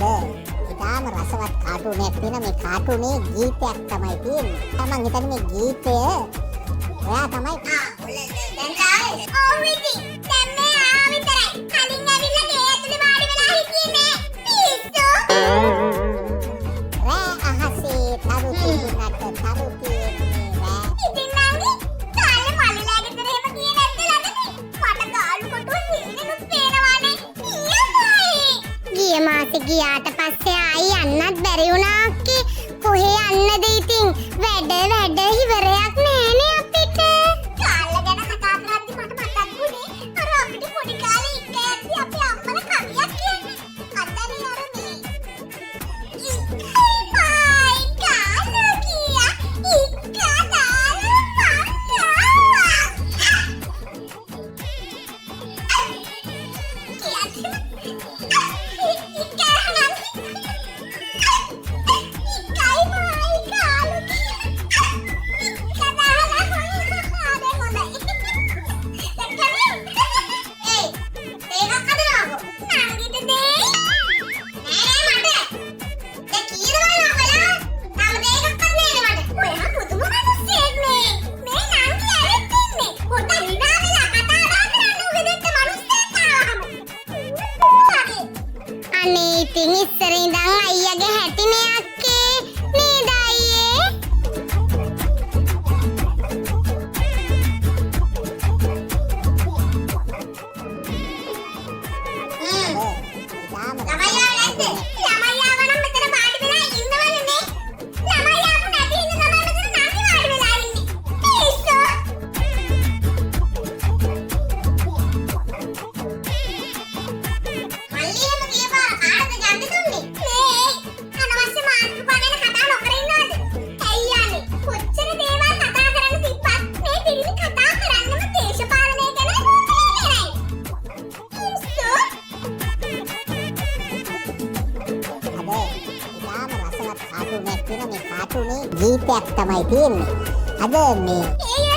අද ඉතාම රසවත් කාටුනයක් තියෙන මේ කාටුනේ ගීතයක් තමයි තියෙන්නේ. මම හිතන්නේ මේ ගීතය ඔයා තමයි දැන් ආවේ. ඔව් ඉතින්. දැන් මේ ආ විතරයි. කලින් ඇවිල්ලා ගේ ඇතුලේ වාඩි වෙලා හිටියේ නෑ. පිස්සු. රෑ අහසේ තරු තිබුණට තරු තියෙන්නේ රෑ. ඉතින් නංගි කාලේ මල්ලිලා ගෙදර එහෙම ගියේ නැද්ද ළඟදී? මට ගාලු කොටුව හින්නෙනුත් පේනවානේ. ඊයයි. ගිය මාසේ ගියාට පස්සේ ආයි යන්නත් බැරි වුණා අක්කේ. කොහේ යන්නද ඉතින්? වැඩ ඉවරයක් නෑනේ අපිට. කාල්ලා ගැන කතා කරද්දි මට මතක් වුණේ අර අපිට පොඩි කාලේ ඉන්න ඇද්දි අපේ අම්මලා කවියක් කියන්නේ. අතනේ අර මේ. ආයි කාලෝ කියා ඉක්කදාලා අනේ ඉතින් ඉස්සර ඉඳන් අයියාගේ හැටිනේ අක්කේ. නේද අයියේ? ඉතාම ළමයි ආව නැද්ද? ළමයි ආව නම් මෙතන වාඩි වෙලා ඉන්නවනේ නේ. ළමයි ආව නැති ඉන්න තමයි මෙතන නංගි වාඩි වෙලා ඉන්නේ. පිස්සු. මල්ලියම කියපා කාටද ගන්න දුන්නේ? මේ අනවශ්‍ය මාතෘකා ගැන කතා නොකර ඉන්නවද? ඇයි යන්නේ? කොච්චර දේවල් කතා කරන්න තිබ්බත් මේ පිරිමි කතා කරන්නම දේශපාලනය ගැන මොකක්ද? පිස්සු. අද ඉතාම රසවත් කාටුනයක් තියෙන මේ කාටුනේ ගීතයක් තමයි තියෙන්නේ. අද මේ ඒ